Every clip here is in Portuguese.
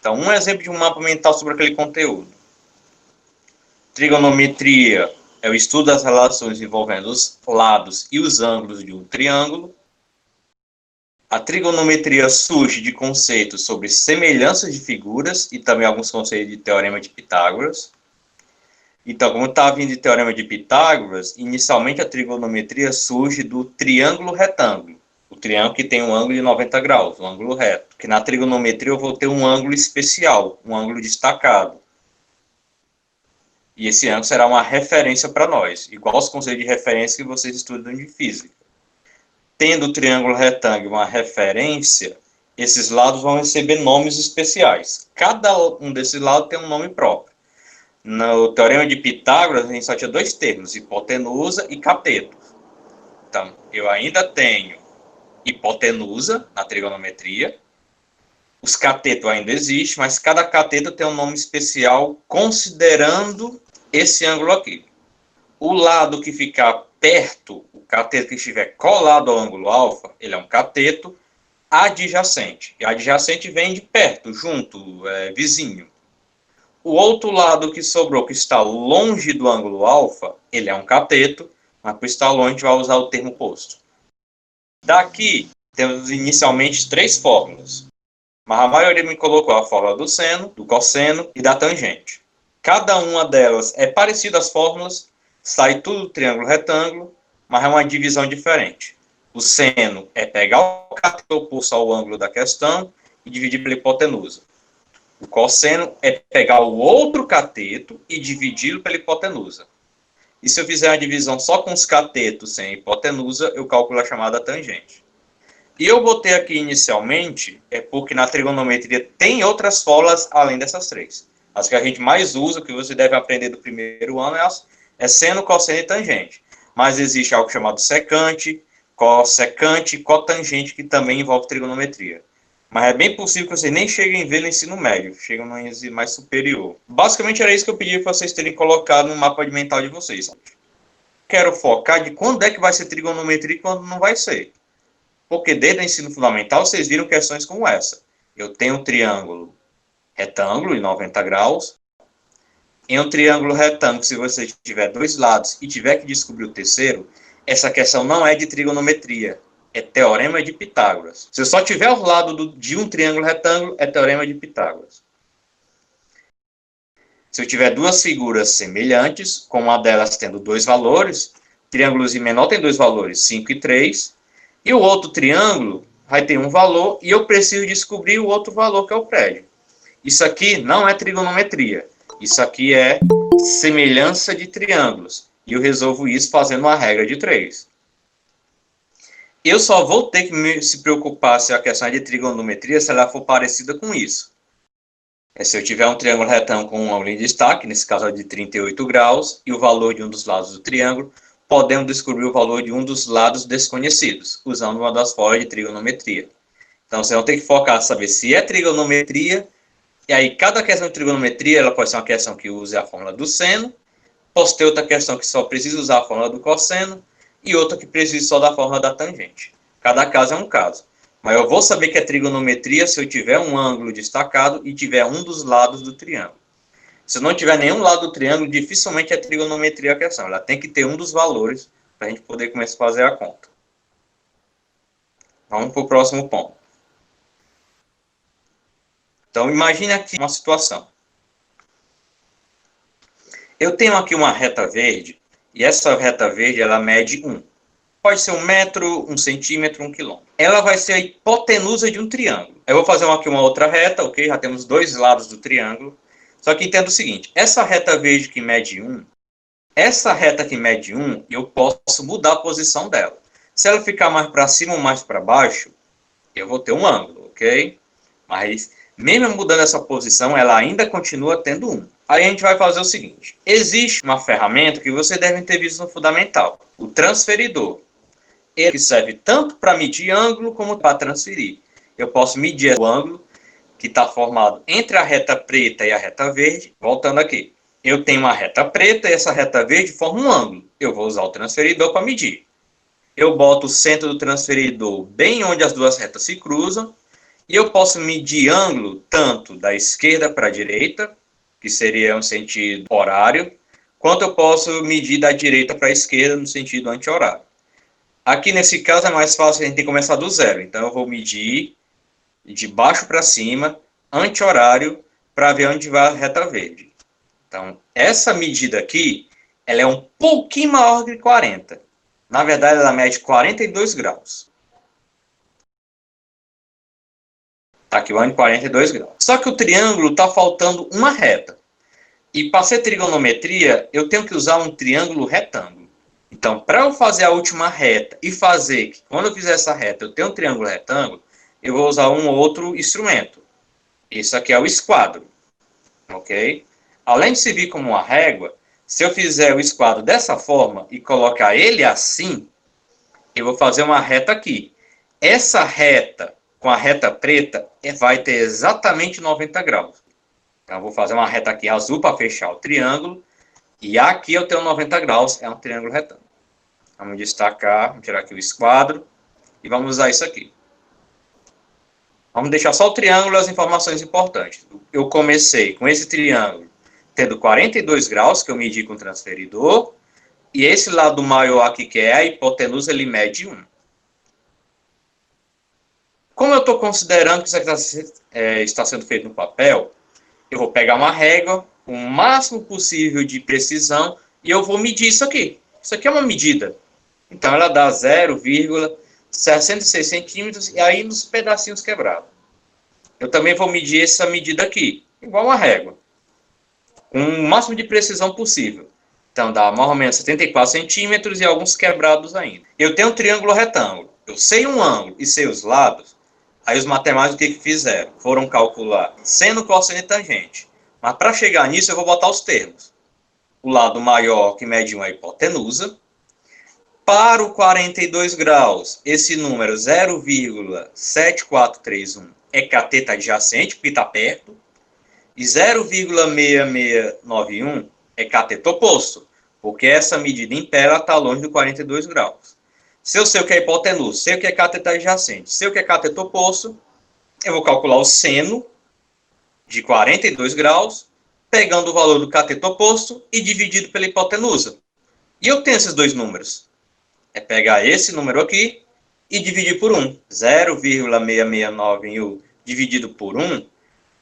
Então, um exemplo de um mapa mental sobre aquele conteúdo. Trigonometria é o estudo das relações envolvendo os lados e os ângulos de um triângulo. A trigonometria surge de conceitos sobre semelhanças de figuras e também alguns conceitos de teorema de Pitágoras. Então, como está vindo de teorema de Pitágoras, inicialmente a trigonometria surge do triângulo retângulo. O triângulo que tem um ângulo de 90 graus, um ângulo reto. Que na trigonometria eu vou ter um ângulo especial, um ângulo destacado. E esse ângulo será uma referência para nós, igual os conceitos de referência que vocês estudam de física. Tendo o triângulo retângulo uma referência, esses lados vão receber nomes especiais. Cada um desses lados tem um nome próprio. No teorema de Pitágoras, a gente só tinha dois termos, hipotenusa e cateto. Então, eu ainda tenho hipotenusa na trigonometria. Os catetos ainda existem, mas cada cateto tem um nome especial considerando esse ângulo aqui. O lado que ficar perto, o cateto que estiver colado ao ângulo alfa, ele é um cateto adjacente. E adjacente vem de perto, junto, vizinho. O outro lado que sobrou, que está longe do ângulo alfa, ele é um cateto, mas por estar longe a gente vai usar o termo oposto. Daqui, temos inicialmente três fórmulas, mas a maioria me colocou a fórmula do seno, do cosseno e da tangente. Cada uma delas é parecida às fórmulas, sai tudo do triângulo retângulo, mas é uma divisão diferente. O seno é pegar o cateto oposto ao ângulo da questão e dividir pela hipotenusa. O cosseno é pegar o outro cateto e dividi-lo pela hipotenusa. E se eu fizer uma divisão só com os catetos sem hipotenusa, eu calculo a chamada tangente. E eu botei aqui inicialmente, porque na trigonometria tem outras fórmulas além dessas três. As que a gente mais usa, que você deve aprender do primeiro ano, é seno, cosseno e tangente. Mas existe algo chamado secante, cossecante e cotangente, que também envolve trigonometria. Mas é bem possível que vocês nem cheguem a ver no ensino médio, chegam no ensino mais superior. Basicamente era isso que eu pedi para vocês terem colocado no mapa mental de vocês. Quero focar de quando é que vai ser trigonometria e quando não vai ser. Porque desde o ensino fundamental vocês viram questões como essa. Eu tenho um triângulo retângulo em 90 graus. Em um triângulo retângulo, se você tiver dois lados e tiver que descobrir o terceiro, essa questão não é de trigonometria. É teorema de Pitágoras. Se eu só tiver ao lado de um triângulo retângulo, é teorema de Pitágoras. Se eu tiver duas figuras semelhantes, com uma delas tendo dois valores, triângulozinho menor tem dois valores, 5 e 3, e o outro triângulo vai ter um valor, e eu preciso descobrir o outro valor, que é o prédio. Isso aqui não é trigonometria. Isso aqui é semelhança de triângulos. E eu resolvo isso fazendo uma regra de 3. Eu só vou ter que se preocupar se a questão é de trigonometria, se ela for parecida com isso. Se eu tiver um triângulo retângulo com um ângulo em destaque, nesse caso é de 38 graus, e o valor de um dos lados do triângulo, podemos descobrir o valor de um dos lados desconhecidos, usando uma das fórmulas de trigonometria. Então, você vai ter que focar em saber se é trigonometria, e aí cada questão de trigonometria ela pode ser uma questão que use a fórmula do seno, posso ter outra questão que só precisa usar a fórmula do cosseno, e outra que precisa só da fórmula da tangente. Cada caso é um caso. Mas eu vou saber que é trigonometria se eu tiver um ângulo destacado e tiver um dos lados do triângulo. Se eu não tiver nenhum lado do triângulo, dificilmente é trigonometria a questão. Ela tem que ter um dos valores para a gente poder começar a fazer a conta. Vamos para o próximo ponto. Então, imagine aqui uma situação. Eu tenho aqui uma reta verde, e essa reta verde ela mede 1. Pode ser 1 metro, 1 centímetro, 1 quilômetro. Ela vai ser a hipotenusa de um triângulo. Eu vou fazer aqui uma outra reta, ok? Já temos dois lados do triângulo. Só que entenda o seguinte, essa reta verde que mede 1, essa reta que mede 1, eu posso mudar a posição dela. Se ela ficar mais para cima ou mais para baixo, eu vou ter um ângulo, ok? Mas, mesmo mudando essa posição, ela ainda continua tendo 1. Aí a gente vai fazer o seguinte, existe uma ferramenta que você deve ter visto no fundamental, o transferidor. Ele serve tanto para medir ângulo como para transferir. Eu posso medir o ângulo que está formado entre a reta preta e a reta verde. Voltando aqui. Eu tenho uma reta preta e essa reta verde forma um ângulo. Eu vou usar o transferidor para medir. Eu boto o centro do transferidor bem onde as duas retas se cruzam E eu posso medir ângulo tanto da esquerda para a direita, que seria um sentido horário, quanto eu posso medir da direita para a esquerda no sentido anti-horário. Aqui nesse caso é mais fácil, a gente tem que começar do zero. Então eu vou medir de baixo para cima, anti-horário, para ver onde vai a reta verde. Então, essa medida aqui, ela é um pouquinho maior que 40. Na verdade, ela mede 42 graus. Está aqui o ângulo de 42 graus. Só que o triângulo está faltando uma reta. E para ser trigonometria, eu tenho que usar um triângulo retângulo. Então, para eu fazer a última reta e fazer que, quando eu fizer essa reta, eu tenho um triângulo retângulo, eu vou usar um outro instrumento. Isso aqui é o esquadro. Ok? Além de servir como uma régua, se eu fizer o esquadro dessa forma e colocar ele assim, eu vou fazer uma reta aqui. Essa reta com a reta preta vai ter exatamente 90 graus. Então, eu vou fazer uma reta aqui azul para fechar o triângulo. E aqui eu tenho 90 graus, é um triângulo retângulo. Vamos destacar, vamos tirar aqui o esquadro e vamos usar isso aqui. Vamos deixar só o triângulo e as informações importantes. Eu comecei com esse triângulo tendo 42 graus, que eu medi com o transferidor, e esse lado maior aqui, que é a hipotenusa, ele mede 1. Como eu estou considerando que isso aqui está sendo feito no papel, eu vou pegar uma régua, com o máximo possível de precisão, e eu vou medir isso aqui. Isso aqui é uma medida. Então, ela dá 0,66 centímetros, e aí nos pedacinhos quebrados. Eu também vou medir essa medida aqui, igual uma régua, com o máximo de precisão possível. Então, dá mais ou menos 74 centímetros e alguns quebrados ainda. Eu tenho um triângulo retângulo. Eu sei um ângulo e sei os lados. Aí os matemáticos o que fizeram? Foram calcular seno, cosseno e tangente. Mas para chegar nisso eu vou botar os termos. O lado maior, que mede 1, é a hipotenusa. Para o 42 graus, esse número 0,7431 é cateto adjacente, porque está perto. E 0,6691 é cateto oposto, porque essa medida em pé está longe do 42 graus. Se eu sei o que é hipotenusa, sei o que é cateto adjacente, sei o que é cateto oposto, eu vou calcular o seno de 42 graus, pegando o valor do cateto oposto e dividido pela hipotenusa. E eu tenho esses dois números. É pegar esse número aqui e dividir por 1. 0,6691 dividido por 1.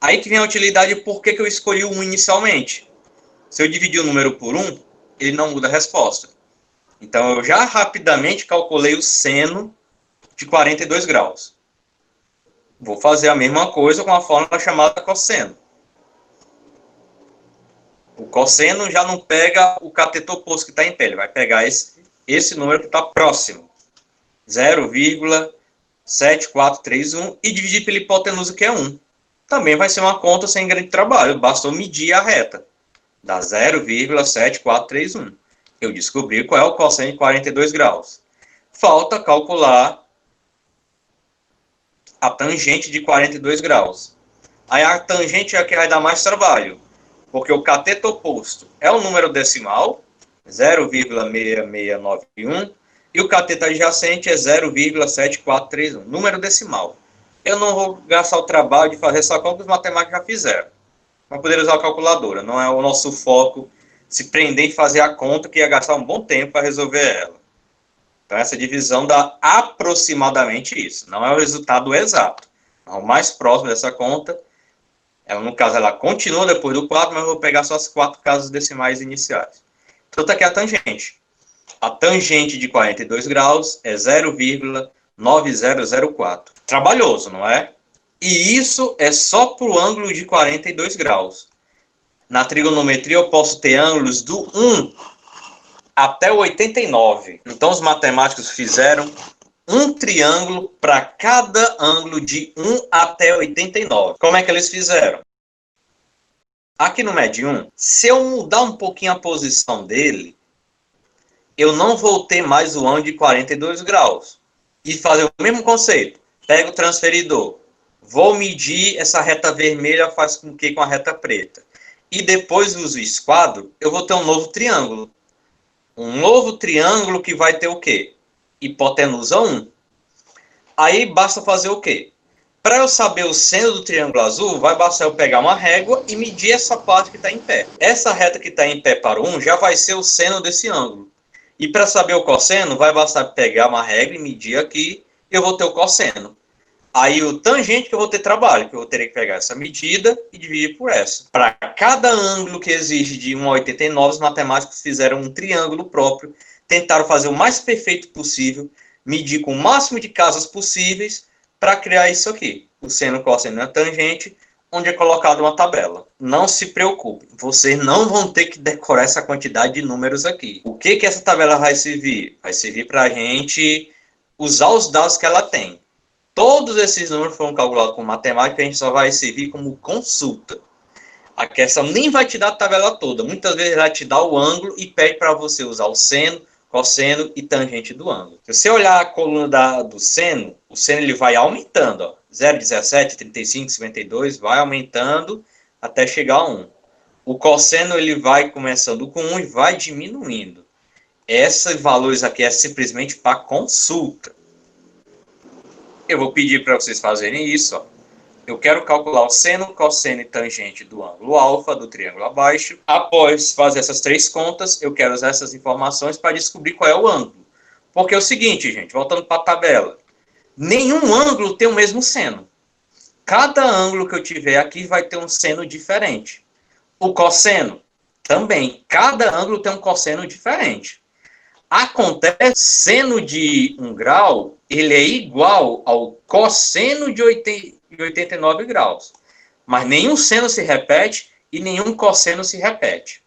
Aí que vem a utilidade por que eu escolhi o 1 inicialmente. Se eu dividir o número por 1, ele não muda a resposta. Então, eu já rapidamente calculei o seno de 42 graus. Vou fazer a mesma coisa com a fórmula chamada cosseno. O cosseno já não pega o cateto oposto que está em pé, ele vai pegar esse número que está próximo. 0,7431 e dividir pela hipotenusa, que é 1. Também vai ser uma conta sem grande trabalho, basta eu medir a reta. Dá 0,7431. Eu descobri qual é o cosseno de 42 graus. Falta calcular a tangente de 42 graus. Aí a tangente é a que vai dar mais trabalho, porque o cateto oposto é o número decimal, 0,6691, e o cateto adjacente é 0,7431, número decimal. Eu não vou gastar o trabalho de fazer essa conta que os matemáticos já fizeram. Vamos poder usar a calculadora, não é o nosso foco se prender em fazer a conta, que ia gastar um bom tempo para resolver ela. Então, essa divisão dá aproximadamente isso. Não é o resultado exato. O mais próximo dessa conta, no caso, ela continua depois do 4, mas eu vou pegar só as 4 casas decimais iniciais. Então, está aqui a tangente. A tangente de 42 graus é 0,9004. Trabalhoso, não é? E isso é só para o ângulo de 42 graus. Na trigonometria, eu posso ter ângulos do 1 até o 89. Então, os matemáticos fizeram um triângulo para cada ângulo de 1 até 89. Como é que eles fizeram? Aqui no MED 1, se eu mudar um pouquinho a posição dele, eu não vou ter mais o ângulo de 42 graus. E fazer o mesmo conceito. Pego o transferidor. Vou medir essa reta vermelha, faz com que com a reta preta. E depois uso o esquadro, eu vou ter um novo triângulo. Um novo triângulo que vai ter o quê? Hipotenusa 1. Aí basta fazer o quê? Para eu saber o seno do triângulo azul, vai bastar eu pegar uma régua e medir essa parte que está em pé. Essa reta que está em pé para o 1 já vai ser o seno desse ângulo. E para saber o cosseno, vai bastar pegar uma régua e medir aqui, eu vou ter o cosseno. Aí o tangente que eu vou ter trabalho, que eu vou ter que pegar essa medida e dividir por essa. Para cada ângulo que exige de 1 a 89, os matemáticos fizeram um triângulo próprio, tentaram fazer o mais perfeito possível, medir com o máximo de casas possíveis para criar isso aqui. O seno, cosseno e a tangente, onde é colocado uma tabela. Não se preocupe, vocês não vão ter que decorar essa quantidade de números aqui. O que essa tabela vai servir? Vai servir para a gente usar os dados que ela tem. Todos esses números foram calculados com matemática, a gente só vai servir como consulta. A questão nem vai te dar a tabela toda. Muitas vezes vai te dar o ângulo e pede para você usar o seno, cosseno e tangente do ângulo. Se você olhar a coluna do seno, o seno ele vai aumentando. Ó. 0,17, 35, 52, vai aumentando até chegar a 1. O cosseno ele vai começando com 1 e vai diminuindo. Esses valores aqui é simplesmente para consulta. Eu vou pedir para vocês fazerem isso. Ó. Eu quero calcular o seno, cosseno e tangente do ângulo alfa, do triângulo abaixo. Após fazer essas três contas, eu quero usar essas informações para descobrir qual é o ângulo. Porque é o seguinte, gente, voltando para a tabela. Nenhum ângulo tem o mesmo seno. Cada ângulo que eu tiver aqui vai ter um seno diferente. O cosseno também. Cada ângulo tem um cosseno diferente. Acontece, seno de 1 grau, ele é igual ao cosseno de 89 graus. Mas nenhum seno se repete e nenhum cosseno se repete.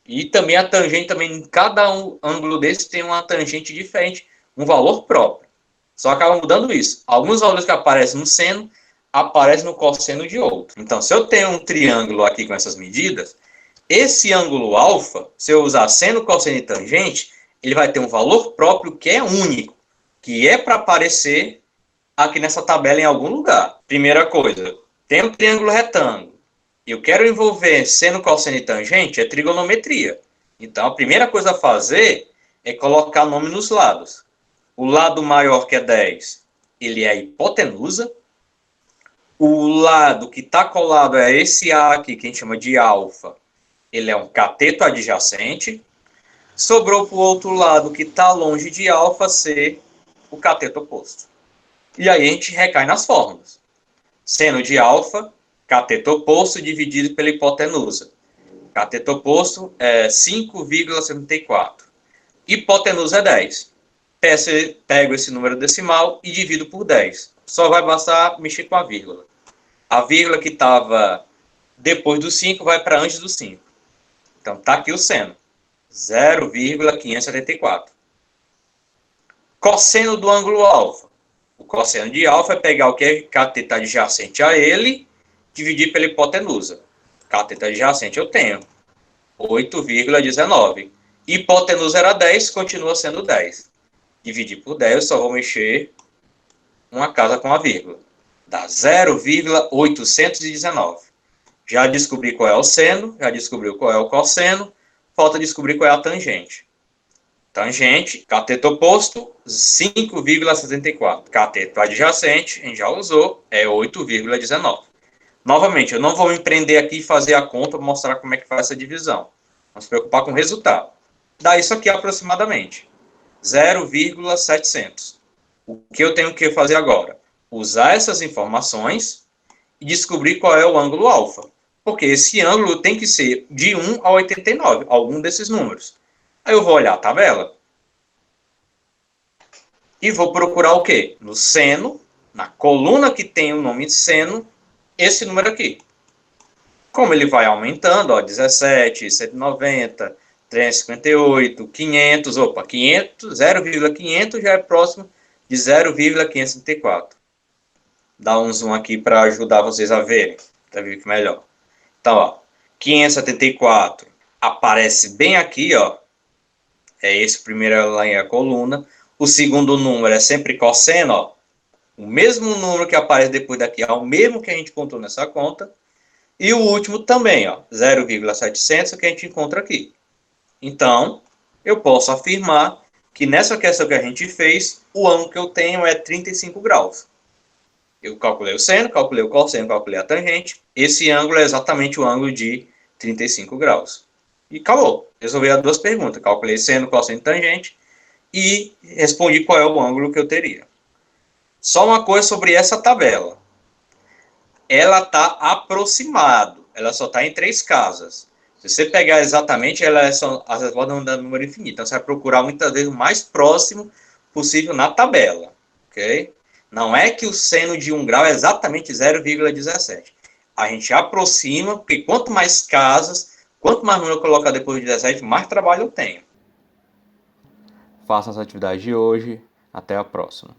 E também a tangente, também, cada ângulo desse tem uma tangente diferente, um valor próprio. Só acaba mudando isso. Alguns valores que aparecem no seno, aparecem no cosseno de outro. Então, se eu tenho um triângulo aqui com essas medidas, esse ângulo alfa, se eu usar seno, cosseno e tangente, ele vai ter um valor próprio que é único, que é para aparecer aqui nessa tabela em algum lugar. Primeira coisa, tem um triângulo retângulo. Eu quero envolver seno, cosseno e tangente, é trigonometria. Então, a primeira coisa a fazer é colocar nome nos lados. O lado maior, que é 10, ele é a hipotenusa. O lado que está colado é esse A aqui, que a gente chama de alfa. Ele é um cateto adjacente. Sobrou para o outro lado, que está longe de alfa, ser o cateto oposto. E aí a gente recai nas fórmulas. Seno de alfa, cateto oposto dividido pela hipotenusa. Cateto oposto é 5,74. Hipotenusa é 10. Pego esse número decimal e divido por 10. Só vai bastar mexer com a vírgula. A vírgula que estava depois do 5 vai para antes do 5. Então está aqui o seno. 0,574. Cosseno do ângulo alfa. O cosseno de alfa é pegar o que é cateto adjacente a ele, dividir pela hipotenusa. Cateto adjacente eu tenho 8,19. Hipotenusa era 10, continua sendo 10. Dividir por 10, eu só vou mexer uma casa com a vírgula. Dá 0,819. Já descobri qual é o seno, já descobri qual é o cosseno, falta descobrir qual é a tangente. Tangente, cateto oposto, 5,74. Cateto adjacente, a gente já usou, é 8,19. Novamente, eu não vou empreender aqui e fazer a conta para mostrar como é que faz essa divisão. Vamos se preocupar com o resultado. Dá isso aqui aproximadamente, 0,700. O que eu tenho que fazer agora? Usar essas informações e descobrir qual é o ângulo alfa. Porque esse ângulo tem que ser de 1 a 89, algum desses números. Aí eu vou olhar a tabela e vou procurar o quê? No seno, na coluna que tem o nome de seno, esse número aqui. Como ele vai aumentando, ó, 17, 190, 358, 500, 500, 0,500 já é próximo de 0,534. Dá um zoom aqui para ajudar vocês a verem, para ver melhor. Então, ó, 574 aparece bem aqui, ó. É esse primeiro lá em a coluna. O segundo número é sempre cosseno, ó. O mesmo número que aparece depois daqui é o mesmo que a gente encontrou nessa conta. E o último também, ó, 0,700 que a gente encontra aqui. Então, eu posso afirmar que nessa questão que a gente fez, o ângulo que eu tenho é 35 graus. Eu calculei o seno, calculei o cosseno, calculei a tangente. Esse ângulo é exatamente o ângulo de 35 graus. E acabou. Resolvi as duas perguntas. Calculei seno, cosseno e tangente e respondi qual é o ângulo que eu teria. Só uma coisa sobre essa tabela. Ela está aproximado. Ela só está em 3 casas. Se você pegar exatamente, as respostas não dão número infinito. Então, você vai procurar muitas vezes o mais próximo possível na tabela. Ok? Não é que o seno de 1 grau é exatamente 0,17. A gente aproxima, porque quanto mais casas, quanto mais número eu colocar depois de 17, mais trabalho eu tenho. Façam as atividades de hoje. Até a próxima.